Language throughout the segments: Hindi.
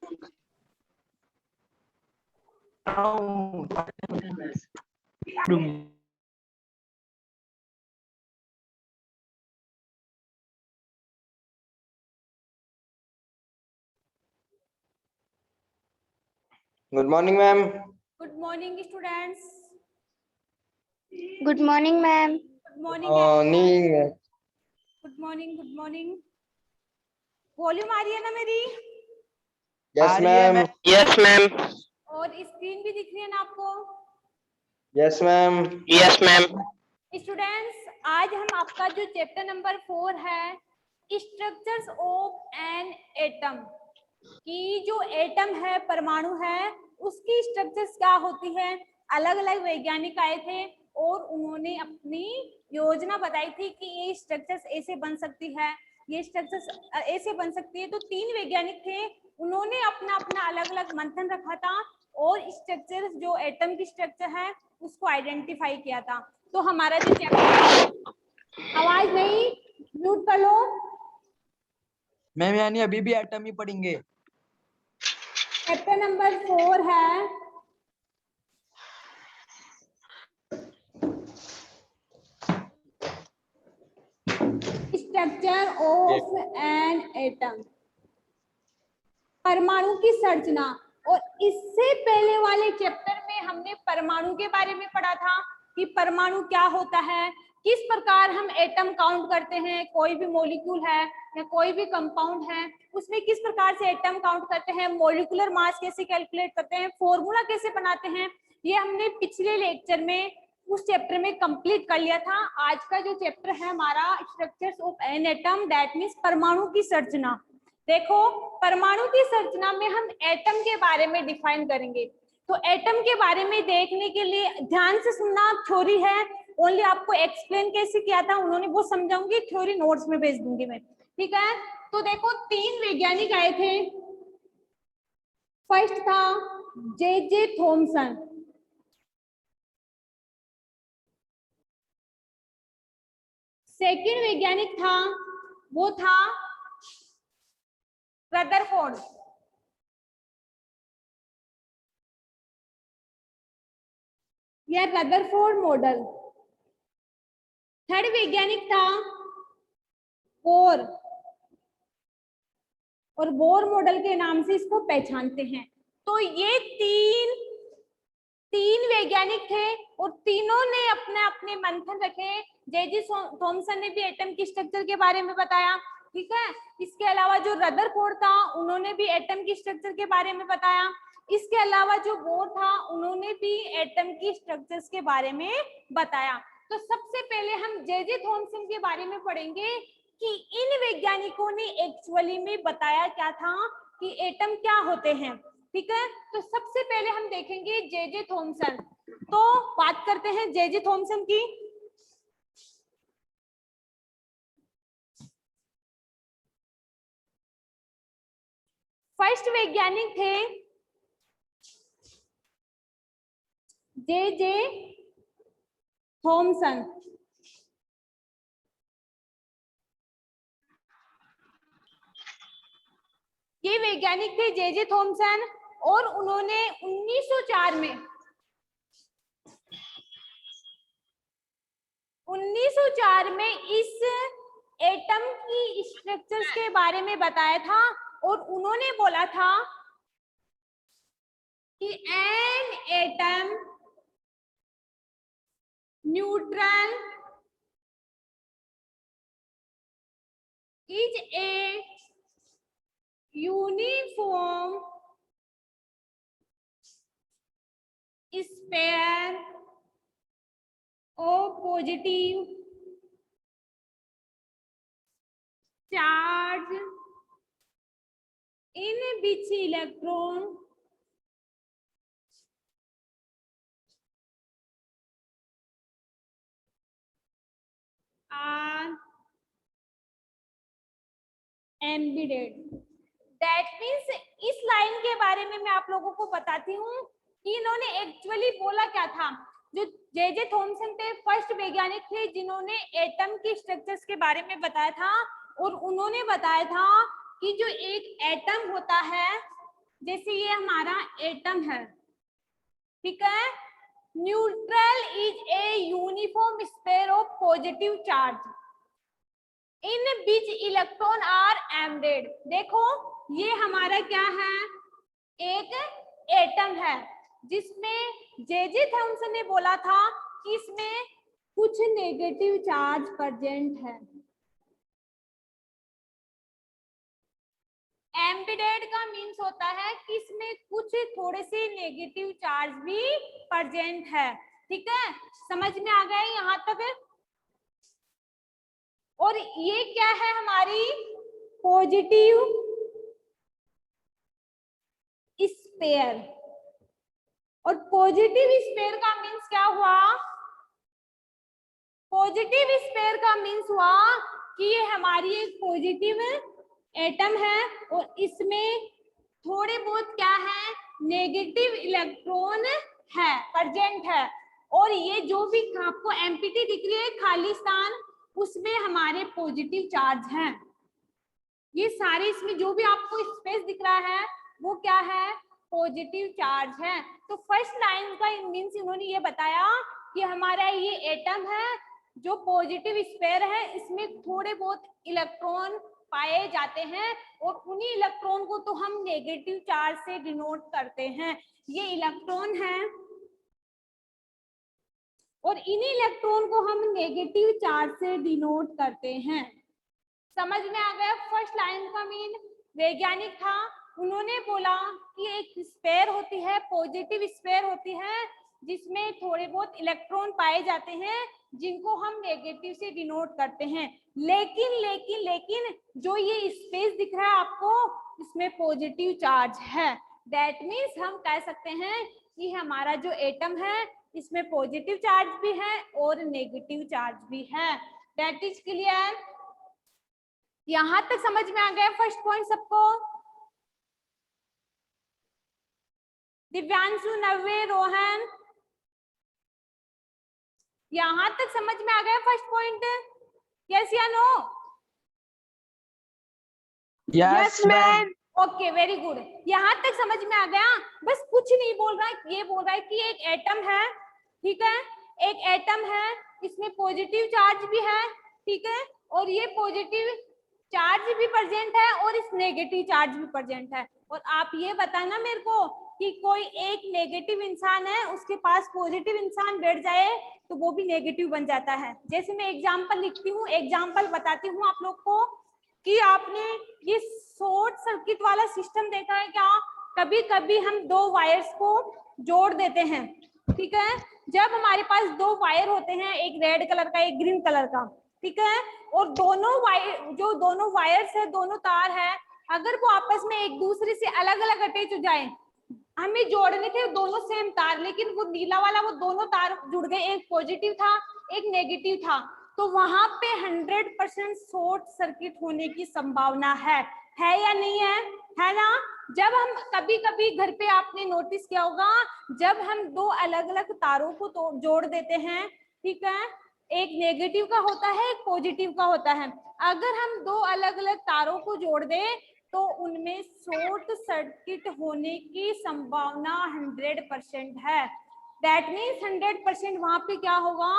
Good morning ma'am. Good morning students. Good morning ma'am. Good morning. Morning. Good morning. Good morning. Volume आ रही है ना मेरी? Yes ma'am. Yes ma'am. और स्क्रीन भी दिख रही है ना आपको? Yes ma'am. Yes ma'am. Students, आज हम आपका जो चैप्टर नंबर 4 है, स्ट्रक्चर्स ऑफ एन एटम, की जो एटम है, परमाणु है, उसकी स्ट्रक्चर्स क्या होती है। अलग अलग वैज्ञानिक आए थे और उन्होंने अपनी योजना बताई थी कि ये स्ट्रक्चर्स ऐसे बन सकती है, ये स्ट्रक्चर्स ऐसे बन सकती है। तो 3 वैज्ञानिक थे, उन्होंने अपना अपना अलग अलग मंथन रखा था और स्ट्रक्चर जो एटम की स्ट्रक्चर है उसको आइडेंटिफाई किया था। तो हमारा जो चैप्टर, आवाज नहीं, म्यूट कर लो मैम। यानी अभी भी एटम ही पढ़ेंगे? चैप्टर नंबर 4 है स्ट्रक्चर ऑफ एन एटम, परमाणु की संरचना। और इससे पहले वाले चैप्टर में हमने परमाणु के बारे में पढ़ा था कि परमाणु क्या होता है, किस प्रकार हम एटम काउंट करते हैं, कोई भी मॉलिक्यूल है या कोई भी कंपाउंड है उसमें किस प्रकार से एटम काउंट करते हैं, मॉलिक्यूलर मास कैसे कैलकुलेट करते हैं, फॉर्मूला कैसे बनाते हैं, ये हमने पिछले लेक्चर में उस चैप्टर में कंप्लीट कर लिया था। आज का जो चैप्टर है हमारा structures of an atom, that means परमाणु की संरचना। देखो, परमाणु की संरचना में हम एटम के बारे में डिफाइन करेंगे। तो एटम के बारे में देखने के लिए ध्यान से सुनना, थ्योरी है, ओनली आपको एक्सप्लेन कैसे किया था उन्होंने वो समझाऊंगी, थ्योरी नोट्स में भेज दूंगी मैं, ठीक है। तो देखो, 3 वैज्ञानिक आए थे। फर्स्ट था जे थॉमसन, सेकंड वैज्ञानिक था वो था रदरफोर्ड, या रदरफोर्ड मॉडल। थर्ड वैज्ञानिक था बोर, और बोर मॉडल के नाम से इसको पहचानते हैं। तो ये तीन वैज्ञानिक थे और तीनों ने अपने अपने मंथन रखे। जे थॉमसन ने भी एटम की स्ट्रक्चर के बारे में बताया, ठीक है। इसके अलावा जो रदरफोर्ड था उन्होंने भी एटम की स्ट्रक्चर के बारे में बताया। इसके अलावा जो बोर था उन्होंने भी एटम की स्ट्रक्चर्स के बारे में बताया। तो सबसे पहले हम जे थॉमसन के बारे में पढ़ेंगे कि इन वैज्ञानिकों ने एक्चुअली में बताया क्या था कि एटम क्या होते हैं, ठीक है। तो सबसे पहले हम देखेंगे जे थॉमसन। तो बात करते हैं जे थॉमसन की। फर्स्ट वैज्ञानिक थे जे थॉमसन। ये वैज्ञानिक थे जे थॉमसन और उन्होंने 1904 में इस एटम की स्ट्रक्चर्स के बारे में बताया था और उन्होंने बोला था कि an atom neutral is a uniform sphere of positive charge in which electron are embedded। That means इस लाइन के बारे में मैं आप लोगों को बताती हूँ कि इन्होंने एक्चुअली बोला क्या था। जो जे थॉमसन थे, फर्स्ट वैज्ञानिक थे जिन्होंने एटम की स्ट्रक्चर्स के बारे में बताया था और उन्होंने बताया था कि जो एक एटम होता है जैसे ये हमारा एटम है, ठीक है। Neutral is a uniform sphere of positive charge in which electron are embedded. देखो ये हमारा क्या है, एक एटम है जिसमें जे थॉमसन ने बोला था कि इसमें कुछ नेगेटिव चार्ज प्रेजेंट है। एम्बेडेड का मीन्स होता है कि इसमें कुछ थोड़े से नेगेटिव चार्ज भी प्रेजेंट है, ठीक है। समझ में आ गए यहाँ तक। और ये क्या है हमारी पॉजिटिव स्पेयर। और पॉजिटिव स्पेयर का मीन्स क्या हुआ, पॉजिटिव स्पेयर का मीन्स हुआ कि ये हमारी एक पॉजिटिव एटम है और इसमें थोड़े बहुत क्या है, नेगेटिव इलेक्ट्रॉन है, प्रेजेंट है। और ये जो भी आपको एम्प्टी दिख रही है खाली स्थान, उसमें हमारे पॉजिटिव चार्ज हैं। ये सारे इसमें जो भी आपको स्पेस दिख रहा है वो क्या है, पॉजिटिव चार्ज है। तो फर्स्ट लाइन का मीन्स इन्होंने ये बताया कि हमारा ये एटम है जो पॉजिटिव स्पेयर है, इसमें थोड़े बहुत इलेक्ट्रॉन पाए जाते हैं और उन्हीं इलेक्ट्रॉन को तो हम नेगेटिव चार्ज से डिनोट करते हैं। ये इलेक्ट्रॉन है और इन्हीं इलेक्ट्रॉन को हम नेगेटिव चार्ज से डिनोट करते हैं। समझ में आ गया। फर्स्ट लाइन का मीन वैज्ञानिक था, उन्होंने बोला कि एक स्पेयर होती है, पॉजिटिव स्पेयर होती है जिसमें थोड़े बहुत इलेक्ट्रॉन पाए जाते हैं जिनको हम नेगेटिव से डिनोट करते हैं। लेकिन लेकिन लेकिन जो ये स्पेस दिख रहा है आपको, इसमें पॉजिटिव चार्ज है। दैट मीन्स हम कह सकते हैं कि हमारा जो एटम है इसमें पॉजिटिव चार्ज भी है और नेगेटिव चार्ज भी है। That is clear. यहां तक समझ में आ गया फर्स्ट पॉइंट सबको। दिव्यांशु, नव्य, रोहन, यहां तक समझ में आ गया फर्स्ट पॉइंट? यस या no? Yes ma'am. Okay, very good. यहाँ तक समझ में आ गया। बस कुछ नहीं बोल रहा है, ये बोल रहा है कि एक एटम है, ठीक है, एक एटम है, इसमें पॉजिटिव चार्ज भी है, ठीक है, और ये पॉजिटिव चार्ज भी प्रेजेंट है और इस नेगेटिव चार्ज भी प्रेजेंट है। और आप ये बताना मेरे को कि कोई एक नेगेटिव इंसान है, उसके पास पॉजिटिव इंसान बैठ जाए तो वो भी नेगेटिव बन जाता है। जैसे मैं एग्जाम्पल लिखती हूँ, एग्जाम्पल बताती हूँ आप लोग को कि आपने ये शॉर्ट सर्किट वाला सिस्टम देखा है क्या? कभी कभी हम दो वायर्स को जोड़ देते हैं, ठीक है। जब हमारे पास दो वायर होते हैं, एक रेड कलर का एक ग्रीन कलर का, ठीक है, और दोनों वायर, जो दोनों वायर्स है, दोनों तार है, अगर वो आपस में एक दूसरे से अलग अलग अटैच हो जाए, हमें जोड़ने थे दोनों सेम तार, लेकिन वो नीला वाला वो दोनों तार जुड़ गए, एक पॉजिटिव था एक नेगेटिव था, तो वहां पे 100% शॉर्ट सर्किट होने की संभावना है या नहीं है ना। जब हम कभी कभी घर पे आपने नोटिस किया होगा, जब हम दो अलग अलग तारों को तो जोड़ देते हैं, ठीक है, एक नेगेटिव का होता है एक पॉजिटिव का होता है, अगर हम दो अलग अलग तारों को जोड़ दें तो उनमें शॉर्ट सर्किट होने की संभावना 100% है। दैट मीन्स 100% वहां पे क्या होगा,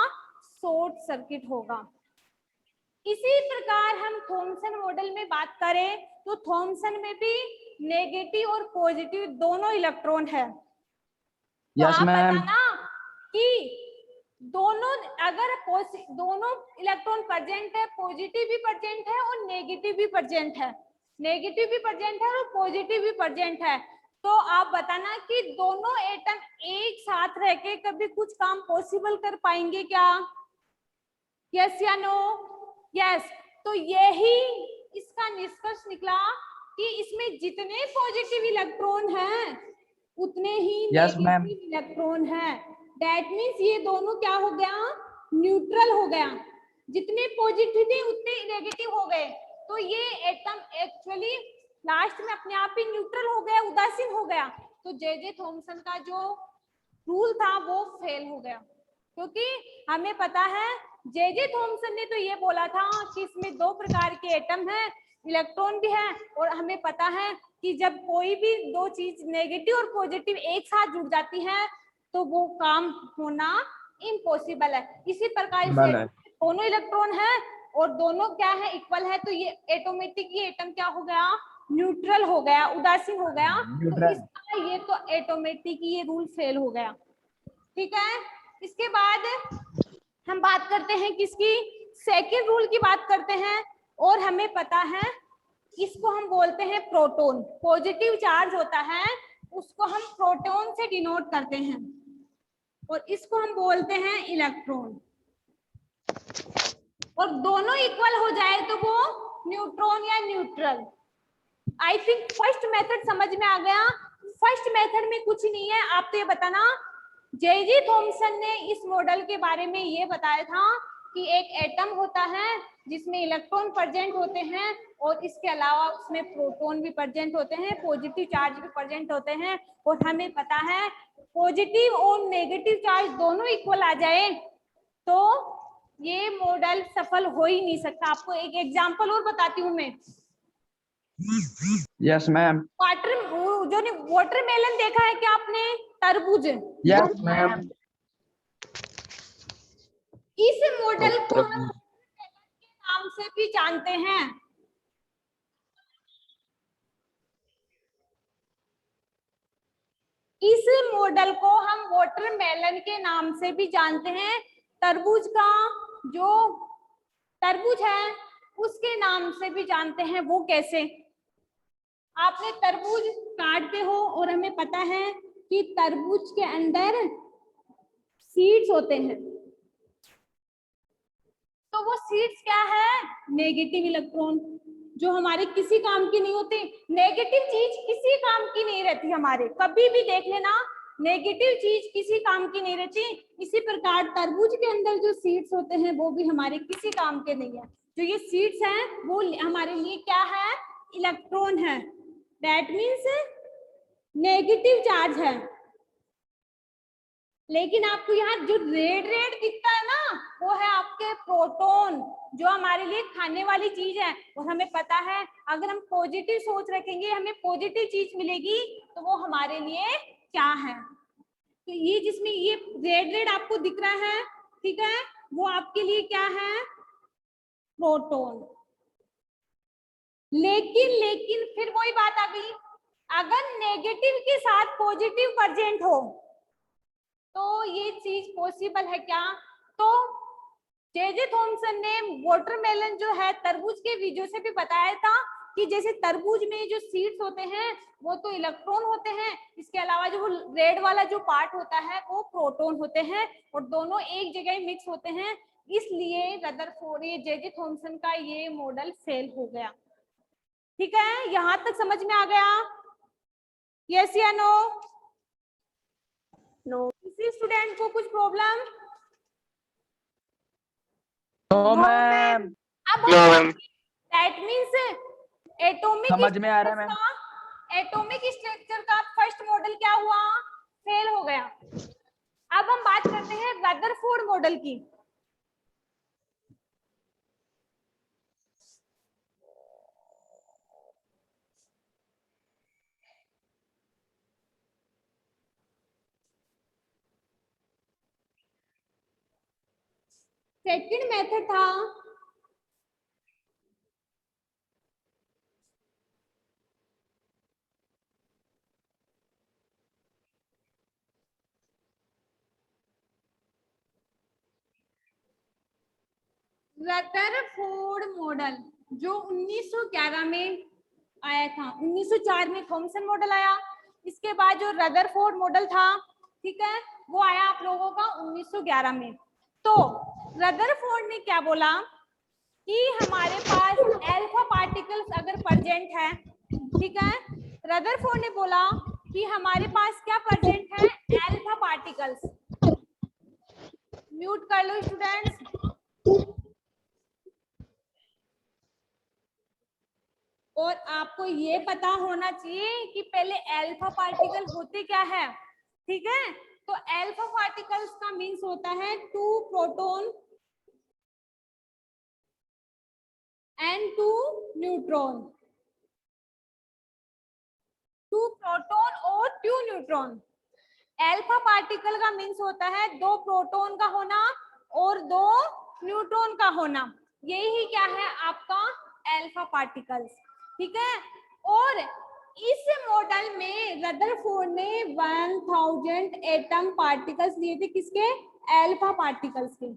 शॉर्ट सर्किट होगा। इसी प्रकार हम थॉमसन मॉडल में बात करें तो थॉमसन में भी नेगेटिव और पॉजिटिव दोनों इलेक्ट्रॉन है। तो यस आप मैम। बताना कि दोनों, अगर दोनों इलेक्ट्रॉन प्रेजेंट है, पॉजिटिव भी प्रेजेंट है और नेगेटिव भी प्रेजेंट है, नेगेटिव भी प्रेजेंट है और पॉजिटिव भी प्रेजेंट है, तो आप बताना कि दोनों एटम एक साथ रह के कभी कुछ काम पॉसिबल कर पाएंगे क्या? यस या नो? यस। तो यही इसका निष्कर्ष निकला कि इसमें जितने पॉजिटिव इलेक्ट्रॉन हैं उतने ही नेगेटिव इलेक्ट्रॉन हैं। दैट मीन्स ये दोनों क्या हो गया, न्यूट्रल हो गया, जितने पॉजिटिव थे उतने नेगेटिव हो गए, तो ये एटम एक्चुअली लास्ट में अपने आप ही न्यूट्रल हो गया, उदासीन हो गया। तो जे थॉमसन का जो रूल था वो फेल हो गया, क्योंकि हमें पता है जे थॉमसन ने तो ये बोला था कि इसमें दो प्रकार के एटम हैं, इलेक्ट्रॉन भी है, और हमें पता है कि जब कोई भी दो चीज नेगेटिव और पॉजिटिव एक साथ जुड़ जाती है तो वो काम होना इम्पॉसिबल है। इसी प्रकार से दोनों इलेक्ट्रॉन है और दोनों क्या है, इक्वल है, तो ये ऑटोमेटिक ये एटम क्या हो गया, न्यूट्रल हो गया, उदासीन हो गया। तो इसका ये तो ऑटोमेटिक ये रूल फेल हो गया। ठीक है, इसके बाद हम बात करते हैं किसकी, सेकेंड रूल की बात करते हैं। और हमें पता है इसको हम बोलते हैं प्रोटॉन। पॉजिटिव चार्ज होता है उसको हम प्रोटॉन से डिनोट करते हैं और इसको हम बोलते हैं इलेक्ट्रॉन। और दोनों इक्वल हो जाए तो वो न्यूट्रॉन या neutral. I think first method समझ में आ गया। फर्स्ट मेथड में कुछ नहीं है, आप तो ये बताना, जे थॉमसन ने इस मॉडल के बारे में ये बताया था कि एक एटम होता है जिसमें इलेक्ट्रॉन प्रेजेंट होते हैं और इसके अलावा उसमें प्रोटॉन भी प्रेजेंट होते हैं, पॉजिटिव चार्ज भी प्रेजेंट होते हैं। और हमें पता है पॉजिटिव और नेगेटिव चार्ज दोनों इक्वल आ जाए तो ये मॉडल सफल हो ही नहीं सकता। आपको एक एग्जांपल और बताती हूँ मैं। Yes ma'am. वाटरमेलन देखा है क्या आपने, तरबूज? Yes ma'am. इस मॉडल को हम के नाम से भी जानते हैं। इस मॉडल को हम वाटरमेलन के नाम से भी जानते हैं। तरबूज का जो तरबूज है उसके नाम से भी जानते हैं। वो कैसे, आपने तरबूज काटते हो और हमें पता है कि तरबूज के अंदर सीड्स होते हैं, तो वो सीड्स क्या है, नेगेटिव इलेक्ट्रॉन जो हमारे किसी काम की नहीं होते। नेगेटिव चीज किसी काम की नहीं रहती हमारे, कभी भी देख लेना, नेगेटिव चीज किसी काम की नहीं रहती। इसी प्रकार तरबूज के अंदर जो सीड्स होते हैं वो भी हमारे किसी काम के नहीं है। जो ये सीड्स हैं वो हमारे लिए क्या है, इलेक्ट्रॉन है। दैट मीन्स नेगेटिव चार्ज है। लेकिन आपको यहाँ जो रेड रेड दिखता है ना वो है आपके प्रोटॉन, जो हमारे लिए खाने वाली चीज है। और हमें पता है अगर हम पॉजिटिव सोच रखेंगे हमें पॉजिटिव चीज मिलेगी, तो वो हमारे लिए क्या है, तो ये जिसमें ये रेड रेड आपको दिख रहा है, ठीक है, वो आपके लिए क्या है, प्रोटॉन। लेकिन फिर वही बात आ गई, अगर नेगेटिव के साथ पॉजिटिव प्रेजेंट हो तो ये चीज पॉसिबल है क्या। तो जे थॉमसन ने वाटरमेलन जो है तरबूज के वीडियो से भी बताया था कि जैसे तरबूज में जो सीड्स होते हैं वो तो इलेक्ट्रॉन होते हैं, इसके अलावा जो वो रेड वाला जो पार्ट होता है वो प्रोटॉन होते हैं और दोनों एक जगह मिक्स होते हैं। इसलिए रदरफोर्ड जे थॉमसन का ये मॉडल फेल हो गया। ठीक है, यहां तक समझ में आ गया, यस या नो? नो। किसी स्टूडेंट को कुछ प्रॉब्लम? No ma'am. अब दैट मींस एटॉमिक समझ में आ रहा है मैम। एटॉमिक स्ट्रक्चर का फर्स्ट मॉडल क्या हुआ, फेल हो गया। अब हम बात करते हैं रदरफोर्ड मॉडल की। सेकंड मेथड था रदरफोर्ड मॉडल, जो 1911 में आया था। 1904 में थॉमसन मॉडल आया, इसके बाद जो रदरफोर्ड मॉडल था, ठीक है, वो आया आप लोगों का 1911 में। तो रदरफोर्ड ने क्या बोला कि हमारे पास अल्फा पार्टिकल्स अगर प्रेजेंट है, ठीक है, रदरफोर्ड ने बोला कि हमारे पास क्या प्रेजेंट है, अल्फा पार्टिकल्स। म्यूट कर लो स्टूडेंट्स। और आपको ये पता होना चाहिए कि पहले अल्फा पार्टिकल होते क्या है, ठीक है। तो अल्फा पार्टिकल्स का मीन्स होता है 2 प्रोटॉन एंड 2 न्यूट्रॉन, 2 प्रोटॉन और 2 न्यूट्रॉन। अल्फा पार्टिकल का मीन्स होता है 2 प्रोटॉन का होना और 2 न्यूट्रॉन का होना, यही क्या है आपका अल्फा पार्टिकल्स, ठीक है। और इस मॉडल में रदरफोर्ड ने 1000 एटम पार्टिकल्स लिए थे, किसके? अल्फा पार्टिकल्स के।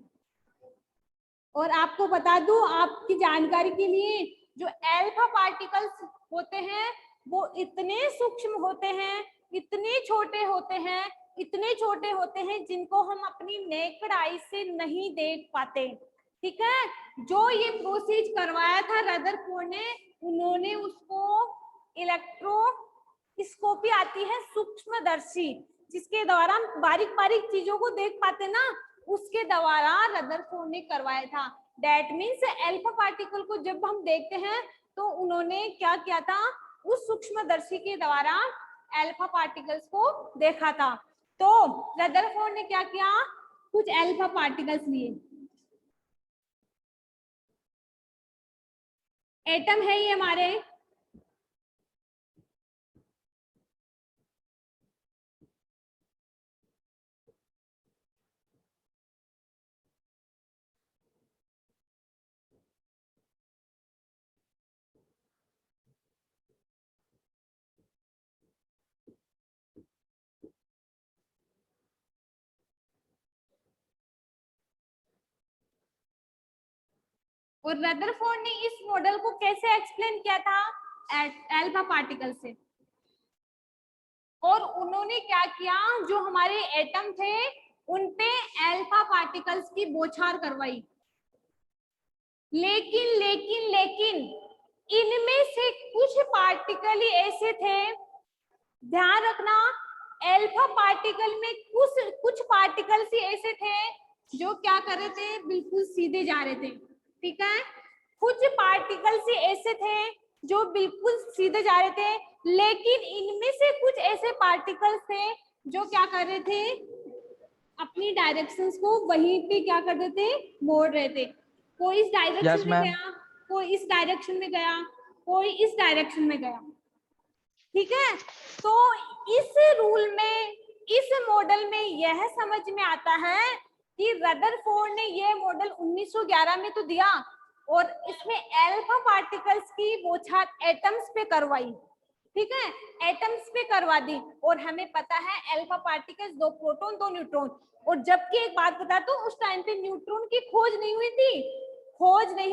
और आपको बता दूं आपकी जानकारी के लिए, जो अल्फा पार्टिकल्स होते हैं वो इतने सूक्ष्म होते हैं, इतने छोटे होते हैं, इतने छोटे होते हैं जिनको हम अपनी नेकेड आई से नहीं देख पाते, ठीक है। जो ये प्रोसेस करवाया था रदरफोर्ड ने, उन्होंने उसको इलेक्ट्रोस्कोपी आती है सूक्ष्मदर्शी, जिसके द्वारा हम बारीक बारीक चीजों को देख पाते ना, उसके द्वारा रदरफोर्ड ने करवाया था। दैट मीन्स अल्फा पार्टिकल को जब हम देखते हैं तो उन्होंने क्या किया था, उस सूक्ष्मदर्शी के द्वारा अल्फा पार्टिकल्स को देखा था। तो रदरफोर्ड ने क्या किया, कुछ अल्फा पार्टिकल्स लिए, एटम है ये हमारे, और रदरफोर्ड ने इस मॉडल को कैसे एक्सप्लेन किया था, अल्फा पार्टिकल से। और उन्होंने क्या किया, जो हमारे एटम थे उन पे अल्फा पार्टिकल्स की बौछार करवाई, लेकिन लेकिन लेकिन इनमें से कुछ पार्टिकल ही ऐसे थे, ध्यान रखना, अल्फा पार्टिकल में कुछ पार्टिकल्स ही ऐसे थे जो क्या कर रहे थे, बिल्कुल सीधे जा रहे थे, ठीक है। कुछ पार्टिकल्स ही ऐसे थे जो बिल्कुल सीधे जा रहे थे, लेकिन इनमें से कुछ ऐसे पार्टिकल्स थे जो क्या कर रहे थे, अपनी डायरेक्शंस को वहीं पे क्या कर रहे थे, मोड़ रहे थे। कोई इस डायरेक्शन Yes, में ma'am. गया, कोई इस डायरेक्शन में गया, कोई इस डायरेक्शन में गया, ठीक है। तो इस रूल में, इस मॉडल में यह समझ में आता है कि रदरफोर्ड ने यह मॉडल 1911 में तो दिया और इसमें अल्फा पार्टिकल्स की बौछार एटम्स पे करवाई, ठीक है, एटम्स पे करवा दी। और हमें पता है अल्फा पार्टिकल्स 2 प्रोटॉन 2 न्यूट्रॉन। और जबकि एक बात बता दूं, उस टाइम पे न्यूट्रॉन की खोज नहीं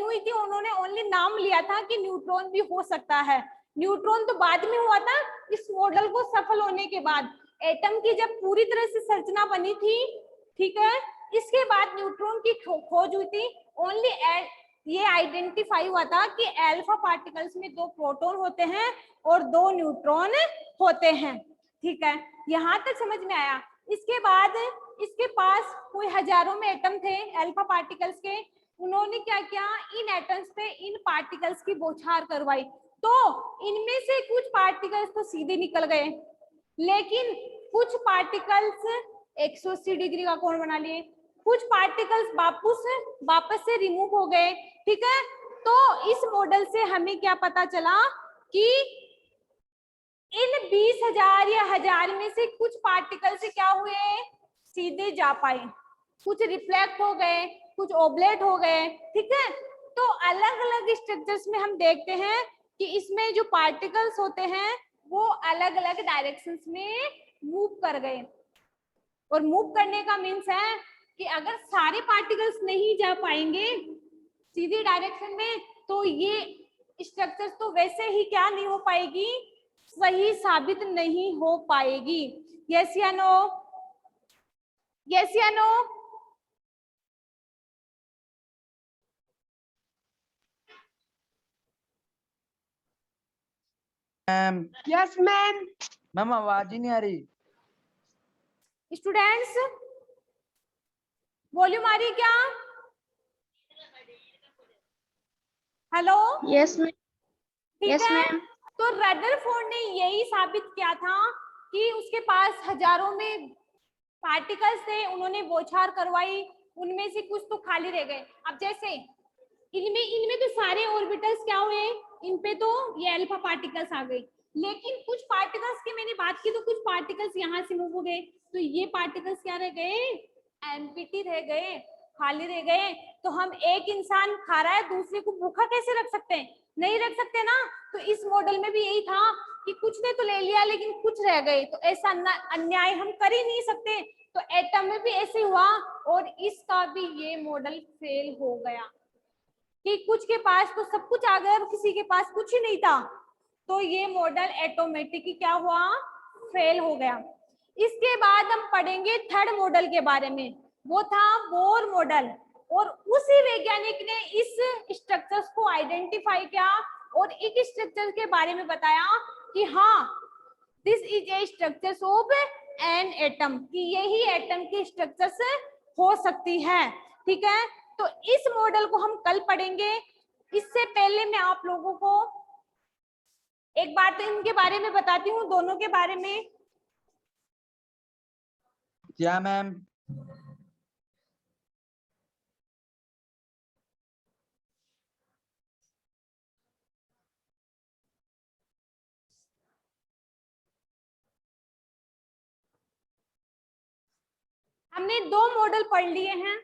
हुई थी, उन्होंने ओनली नाम लिया था कि न्यूट्रॉन भी हो सकता है। न्यूट्रॉन तो बाद में हुआ था, इस मॉडल को सफल होने के बाद। एटम की जब पूरी तरह से संरचना बनी थी, ठीक है, इसके बाद न्यूट्रॉन की खोज हुई थी। ओनली ये आइडेंटिफाई हुआ था कि अल्फा पार्टिकल्स में 2 प्रोटॉन होते हैं और 2 न्यूट्रॉन होते हैं, ठीक है, यहाँ तक समझ में आया। इसके बाद इसके पास कोई हजारों में एटम थे अल्फा पार्टिकल्स के, उन्होंने क्या किया, इन एटम्स पे इन पार्टिकल्स की बौछार करवाई। तो इनमें से कुछ पार्टिकल्स तो सीधे निकल गए, लेकिन कुछ पार्टिकल्स 180 डिग्री का कोण बना लिए, कुछ पार्टिकल्स वापस से रिमूव हो गए, ठीक है। तो इस मॉडल से हमें क्या पता चला कि इन 20,000 या 1000 में से कुछ पार्टिकल से क्या हुए, सीधे जा पाए, कुछ रिफ्लेक्ट हो गए, कुछ ओब्लेट हो गए, ठीक है। तो अलग अलग स्ट्रक्चर्स में हम देखते हैं कि इसमें जो पार्टिकल्स होते हैं वो अलग अलग डायरेक्शंस में मूव कर गए। और मूव करने का मीन्स है कि अगर सारे पार्टिकल्स नहीं जा पाएंगे सीधी डायरेक्शन में, तो ये स्ट्रक्चर्स तो वैसे ही क्या नहीं हो पाएगी, सही साबित नहीं हो पाएगी। यस या नो, यस या no. Ma'am yes ma'am. Ma'am आवाज ही नहीं आ रही। स्टूडेंट्स वॉल्यूम आ रही है क्या? Hello, yes ma'am. ठीक यस है। मैम। तो रदरफोर्ड ने यही साबित किया था कि उसके पास हजारों में पार्टिकल्स थे, उन्होंने बौछार करवाई, उनमें से कुछ तो खाली रह गए। अब जैसे इनमें इनमें तो सारे ऑर्बिटल्स क्या हुए, इन पे तो ये अल्फा पार्टिकल्स आ गए, लेकिन कुछ पार्टिकल्स की मैंने बात की तो कुछ पार्टिकल्स यहाँ से मूव हो गए, तो ये पार्टिकल्स क्या रह गए, एम्प्टी रह गए, खाली रह गए। तो हम एक इंसान खा रहा है दूसरे को भूखा कैसे रख सकते हैं, नहीं रख सकते ना। तो इस मॉडल में भी यही था कि कुछ ने तो ले लिया लेकिन कुछ रह गए, तो ऐसा अन्याय हम कर ही नहीं सकते। तो एटम में भी ऐसे हुआ और इसका भी ये मॉडल फेल हो गया कि कुछ के पास तो सब कुछ आ गया और किसी के पास कुछ ही नहीं था, तो ये मॉडल ऑटोमेटिकली क्या हुआ, फेल हो गया। इसके बाद हम पढ़ेंगे थर्ड मॉडल के बारे में, वो था बोर मॉडल, और उसी वैज्ञानिक ने इस स्ट्रक्चर्स को आइडेंटिफाई किया और एक स्ट्रक्चर के बारे में बताया कि हाँ this is a structure of an atom, कि यही एटम की स्ट्रक्चर्स हो सकती है। ठीक है, तो इस मॉडल को हम कल पढ़ेंगे। इससे पहले मैं आप लोगों को एक बार तो इनके बारे में बताती हूँ, दोनों के बारे में। क्या मैम? हमने दो मॉडल पढ़ लिए हैं,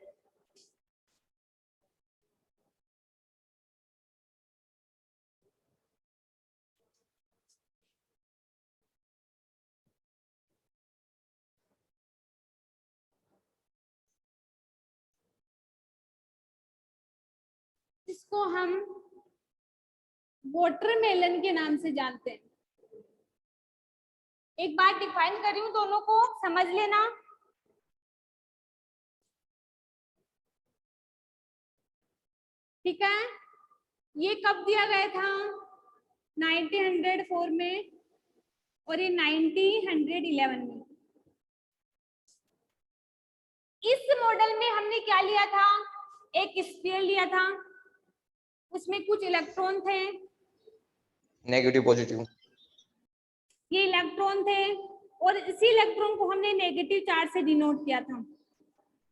इसको हम वाटरमेलन के नाम से जानते हैं। एक बार डिफाइन कर रही हूँ, दोनों को समझ लेना। ठीक है, ये कब दिया गया था, 1904 में और ये 1911 में। इस मॉडल में हमने क्या लिया था, एक स्फीयर लिया था, उसमें कुछ इलेक्ट्रॉन थे, नेगेटिव पॉजिटिव, ये इलेक्ट्रॉन थे और इसी इलेक्ट्रॉन को हमने नेगेटिव चार्ज से डिनोट किया था,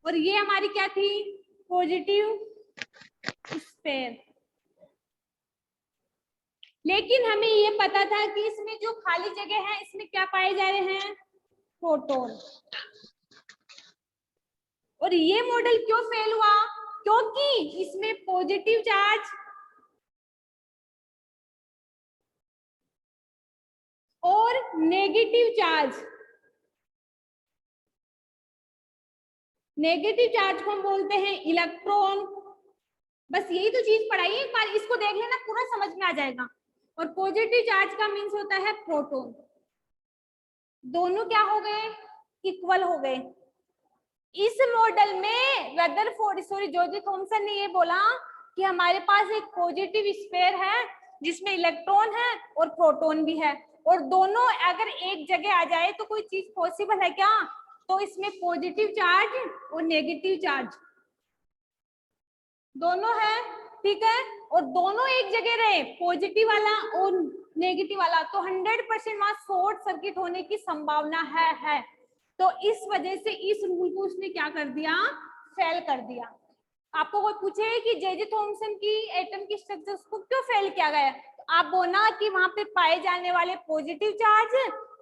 और ये हमारी क्या थी, पॉजिटिव स्फीयर। लेकिन हमें ये पता था कि इसमें जो खाली जगह है इसमें क्या पाए जा रहे हैं, प्रोटॉन। और ये मॉडल क्यों फेल हुआ, क्योंकि इसमें पॉजिटिव चार्ज और नेगेटिव चार्ज, नेगेटिव चार्ज को हम बोलते हैं इलेक्ट्रॉन। बस यही तो चीज पढ़ाई है, एक बार इसको देख लेना पूरा समझ में आ जाएगा। और पॉजिटिव चार्ज का मीन्स होता है प्रोटॉन। दोनों क्या हो गए, इक्वल हो गए। इस मॉडल में रदरफोर्ड जोजी थॉमसन ने ये बोला कि हमारे पास एक पॉजिटिव स्फीयर है जिसमें इलेक्ट्रॉन है और प्रोटॉन भी है, और दोनों अगर एक जगह आ जाए तो कोई चीज पॉसिबल है क्या, तो इसमें पॉजिटिव चार्ज और नेगेटिव चार्ज दोनों है। ठीक है, और दोनों एक जगह रहे, पॉजिटिव वाला और नेगेटिव वाला, तो 100% वहां शॉर्ट सर्किट होने की संभावना है। तो इस वजह से इस रूल को उसने क्या कर दिया, फेल कर दिया। आपको कोई पूछे कि जे थॉमसन की एटम की स्ट्रक्चर्स को क्यों फेल किया गया, तो आप बोलना कि वहां पे पाए जाने वाले पॉजिटिव चार्ज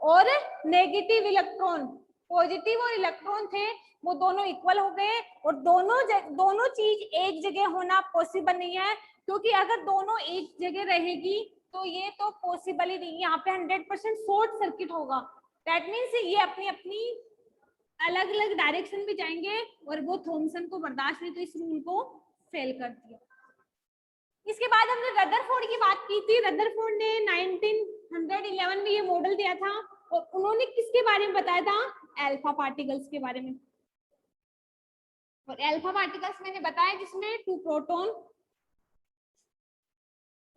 और नेगेटिव इलेक्ट्रॉन, पॉजिटिव और इलेक्ट्रॉन थे वो दोनों इक्वल हो गए, और दोनों चीज एक जगह होना पॉसिबल नहीं है, क्योंकि अगर दोनों एक जगह रहेगी तो ये तो पॉसिबल ही नहीं, यहाँ पे 100% शॉर्ट सर्किट होगा। दैट मीन्स ये अपनी अपनी अलग अलग डायरेक्शन में जाएंगे, और वो थॉमसन को बर्दाश्त नहीं, तो इस रूल को फेल कर दिया। इसके बाद हमने रदरफोर्ड की बात की थी। रदरफोर्ड ने 1911 में ये मॉडल दिया था, और उन्होंने किसके बारे में बताया था, अल्फा पार्टिकल्स के बारे में। और अल्फा पार्टिकल्स मैंने बताया जिसमें 2 प्रोटॉन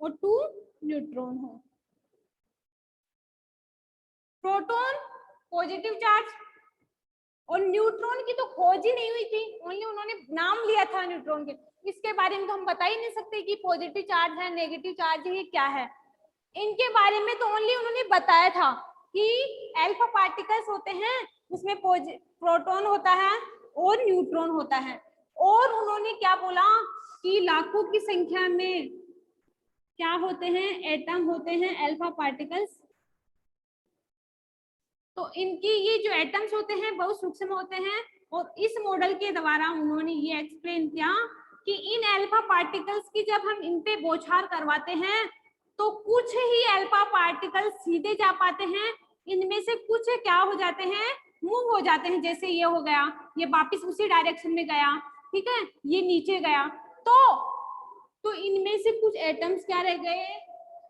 और 2 न्यूट्रॉन हो। प्रोटॉन पॉजिटिव चार्ज, और न्यूट्रॉन की तो खोज ही नहीं हुई थी, ओनली उन्होंने नाम लिया था न्यूट्रॉन के। इसके बारे में तो हम बता ही नहीं सकते कि पॉजिटिव चार्ज है, नेगेटिव चार्ज है, क्या है। इनके बारे में तो ओनली उन्होंने बताया था कि अल्फा पार्टिकल्स होते हैं, उसमें प्रोटॉन होता है और न्यूट्रॉन होता है। और उन्होंने क्या बोला कि लाखों की संख्या में क्या होते हैं, एटम होते हैं, अल्फा पार्टिकल्स। तो इनकी ये जो एटम्स होते हैं बहुत सूक्ष्म होते हैं, और इस मॉडल के द्वारा उन्होंने ये एक्सप्लेन किया कि इन अल्फा पार्टिकल्स की जब हम इन पे बौछार करवाते हैं तो कुछ ही अल्फा पार्टिकल्स सीधे जा पाते हैं, इनमें से कुछ क्या हो जाते हैं, मूव हो जाते हैं। जैसे ये हो गया, ये वापस उसी डायरेक्शन में गया, ठीक है, ये नीचे गया, तो इनमें से कुछ एटम्स क्या रह गए,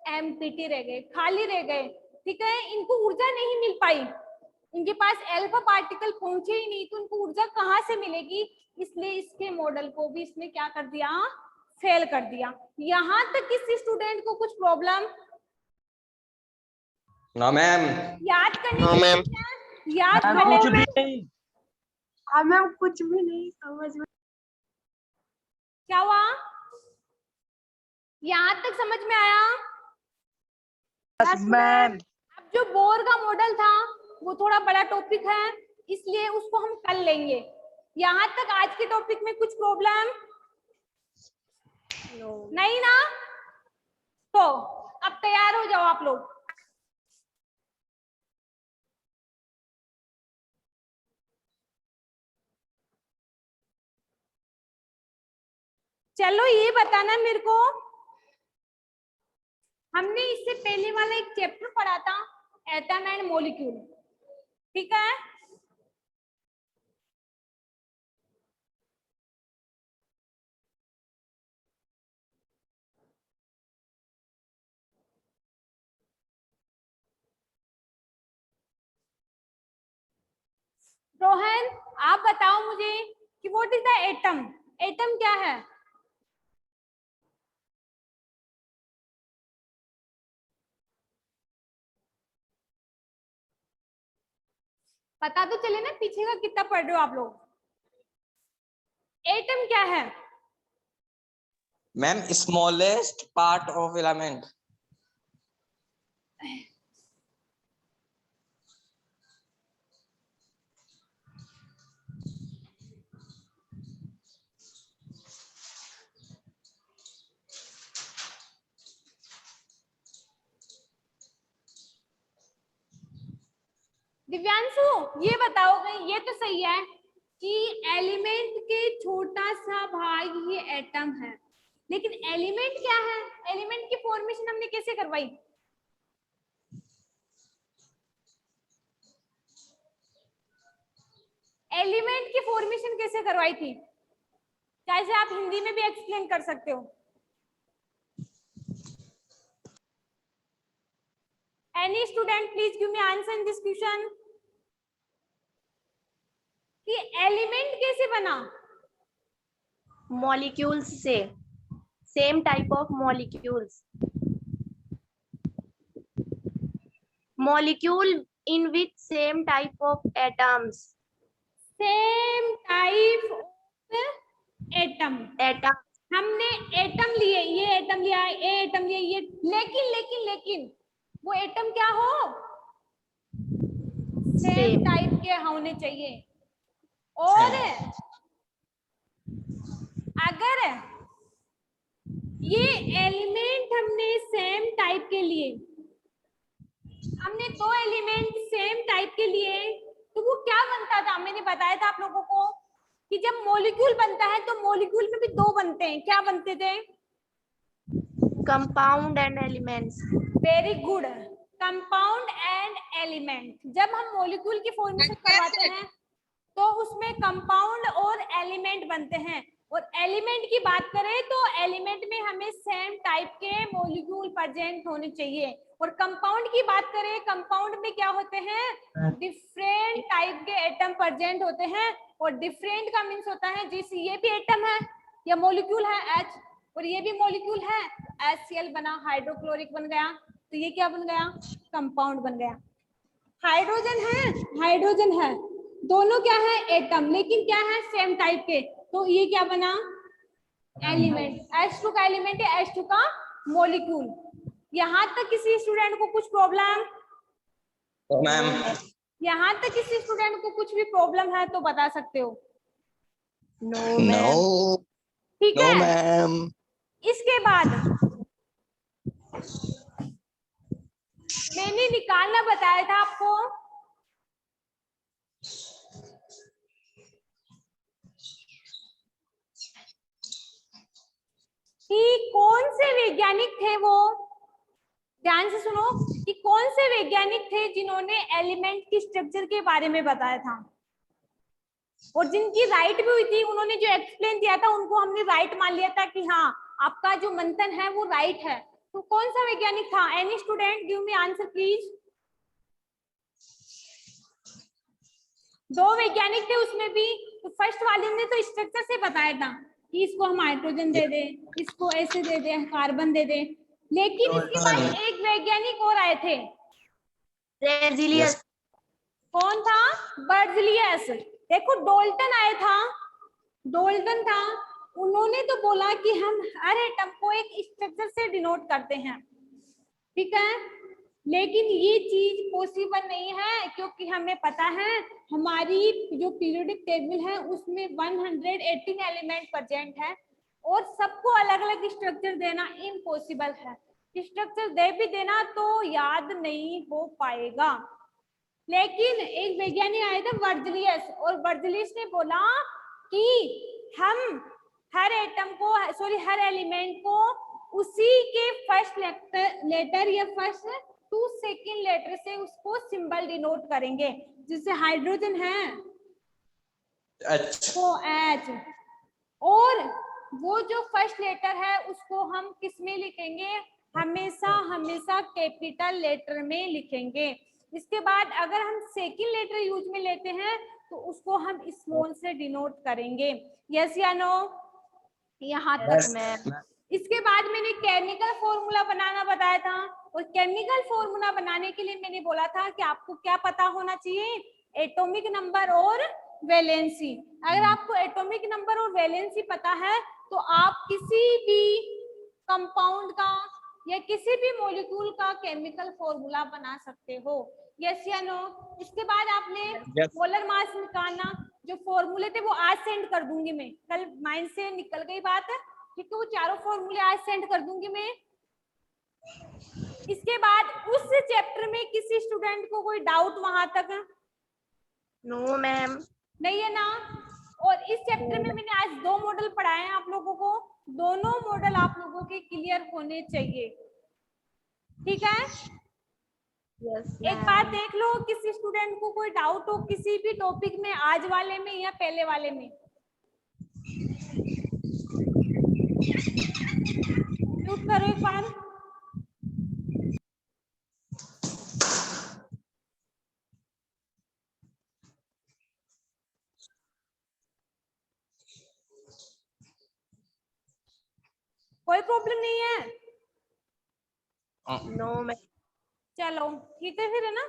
एम्प्टी रह गए, खाली रह गए, ठीक है, इनको ऊर्जा नहीं मिल पाई, इनके पास अल्फा पार्टिकल पहुंचे ही नहीं, तो इनको ऊर्जा कहाँ से मिलेगी, इसलिए इसके मॉडल को भी इसने क्या कर दिया, फेल कर दिया। यहां तक किसी स्टूडेंट को कुछ प्रॉब्लम? ना मैम। याद करने नो की मैम। जरूरत है? याद मैम करने कुछ की- भी नहीं। हाँ मैम, कुछ भी नहीं समझ में। क्या हुआ, यहां तक समझ में आया? Yes ma'am. अब जो बोर का मॉडल था वो थोड़ा बड़ा टॉपिक है, इसलिए उसको हम कल लेंगे। यहाँ तक आज के टॉपिक में कुछ प्रॉब्लम नहीं ना? तो अब तैयार हो जाओ आप लोग। चलो ये बताना मेरे को, हमने इससे पहले वाला एक चैप्टर पढ़ा था एटम एंड मॉलिक्यूल, ठीक है? रोहन आप बताओ मुझे कि what is the atom, atom क्या है? पता तो चले ना पीछे का कितना पढ़ रहे हो आप लोग। एटम क्या है? Ma'am smallest part of element. Divyanshu ये बताओगे, ये तो सही है कि एलिमेंट के छोटा सा भाग ये एटम है, लेकिन एलिमेंट क्या है? एलिमेंट की फॉर्मेशन हमने कैसे करवाई? एलिमेंट की फॉर्मेशन कैसे करवाई थी? कैसे आप हिंदी में भी एक्सप्लेन कर सकते हो? Any student please give me answer in this question कि एलिमेंट कैसे बना? मॉलिक्यूल्स से, same type of molecules, molecule in which same type of atoms, same type of atom. Atom हमने एटम लिए, ये एटम लिया, ये एटम लिया, ये, लेकिन लेकिन लेकिन वो एटम क्या हो, सेम सेम टाइप के होने चाहिए। और अगर ये एलिमेंट हमने सेम टाइप के लिए, हमने दो एलिमेंट सेम टाइप के लिए, तो वो क्या बनता था? मैंने बताया था आप लोगों को कि जब मॉलिक्यूल बनता है तो मॉलिक्यूल में भी दो बनते हैं, क्या बनते थे? Compound and elements. Very good, compound and element. जब हम मॉलिक्यूल की फॉर्मेशन करवाते हैं तो उसमें कंपाउंड और एलिमेंट बनते हैं। और एलिमेंट की बात करें तो एलिमेंट में हमें सेम टाइप के मॉलिक्यूल प्रेजेंट होने चाहिए। और कंपाउंड की बात करें, कंपाउंड में क्या होते हैं, डिफरेंट टाइप के एटम प्रेजेंट होते हैं। और डिफरेंट का मीन्स होता है, जैसे ये भी एटम है या मॉलिक्यूल है H, और ये भी मॉलिक्यूल है, HCl बना, हाइड्रोक्लोरिक बन गया, तो ये क्या बन गया, कंपाउंड बन गया। हाइड्रोजन है, हाइड्रोजन है, दोनों क्या है, एटम, लेकिन क्या है, सेम टाइप के, तो ये क्या बना, एलिमेंट। H2 का एलिमेंट है, H2 का मॉलिक्यूल। यहाँ तक किसी स्टूडेंट को कुछ प्रॉब्लम? तो मैम यहाँ तक किसी स्टूडेंट को कुछ भी प्रॉब्लम है तो बता सकते हो। No, ma'am. No. ठीक No, है, ma'am. इसके बाद मैंने निकालना बताया था आपको, कि कौन से वैज्ञानिक थे वो, ध्यान से सुनो, कि कौन से वैज्ञानिक थे जिन्होंने एलिमेंट की स्ट्रक्चर के बारे में बताया था, और जिनकी राइट भी हुई थी, उन्होंने जो एक्सप्लेन किया था उनको हमने राइट मान लिया था कि हाँ आपका जो मंथन है वो राइट है। तो कौन सा वैज्ञानिक था? Any student give me answer please. दो वैज्ञानिक थे उसमें भी, तो फर्स्ट वाले ने तो स्ट्रक्चर से बताया था कि इसको हम हाइड्रोजन दे दें, इसको ऐसे दे दें, कार्बन दे दें, लेकिन इसके बाद एक वैज्ञानिक और आए थे। Berzelius. कौन था? बर्जलियस। देखो डोल्टन आया था, डोल्टन था, उन्होंने तो बोला कि हम हर एटम को एक स्ट्रक्चर से डिनोट करते हैं, ठीक है, लेकिन ये चीज पॉसिबल नहीं है, क्योंकि हमें पता है हमारी जो पीरियोडिक टेबल है उसमें 118 एलिमेंट प्रेजेंट है, और सबको अलग अलग स्ट्रक्चर देना इम्पॉसिबल है। स्ट्रक्चर दे भी देना तो याद नहीं हो पाएगा। लेकिन एक वैज्ञानिक आए थे बर्जलियस, और बर्जलियस ने बोला कि हम हर एटम को, सॉरी हर एलिमेंट को उसी के फर्स्ट लेटर या फर्स्ट 2 सेकेंड लेटर से उसको सिंबल डिनोट करेंगे। जैसे हाइड्रोजन है H. तो H, और वो जो फर्स्ट लेटर है उसको हम किस में लिखेंगे? हमेशा हमेशा कैपिटल लेटर में लिखेंगे। इसके बाद अगर हम सेकंड लेटर यूज में लेते हैं तो उसको हम स्मॉल से डिनोट करेंगे। यस या नो? यहाँ तक Ma'am. इसके बाद मैंने केमिकल फॉर्मूला बनाना बताया था, और केमिकल फॉर्मूला बनाने के लिए मैंने बोला था कि आपको क्या पता होना चाहिए? एटॉमिक नंबर और वैलेंसी। अगर आपको एटॉमिक नंबर और वैलेंसी पता है तो आप किसी भी कंपाउंड का या किसी भी मॉलिक्यूल का केमिकल फॉर्मूला बना सकते हो। यस या नो? इसके बाद आपने Yes. मोलर मास निकालना, जो फॉर्मूले थे वो आज सेंड कर दूंगी मैं, कल माइंड से निकल गई बात है, ठीक है, वो चारों फॉर्मूले आज सेंड कर दूंगी मैं। इसके बाद उस चैप्टर में किसी स्टूडेंट को कोई डाउट वहां तक No, ma'am. नहीं है ना? और इस चैप्टर में मैंने आज 2 मॉडल पढ़ाए हैं आप लोगों को, दोनों मॉडल आप लोगों के क्लियर होने चाहिए, ठीक है? Yes, एक बात देख लो, किसी स्टूडेंट को कोई डाउट हो किसी भी टॉपिक में, आज वाले में या पहले वाले में, म्यूट करो एक बार। कोई प्रॉब्लम नहीं है? No, ma'am. चलो ठीक है फिर, है ना?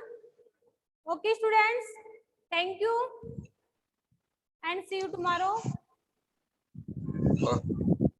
Okay students, thank you and see you tomorrow.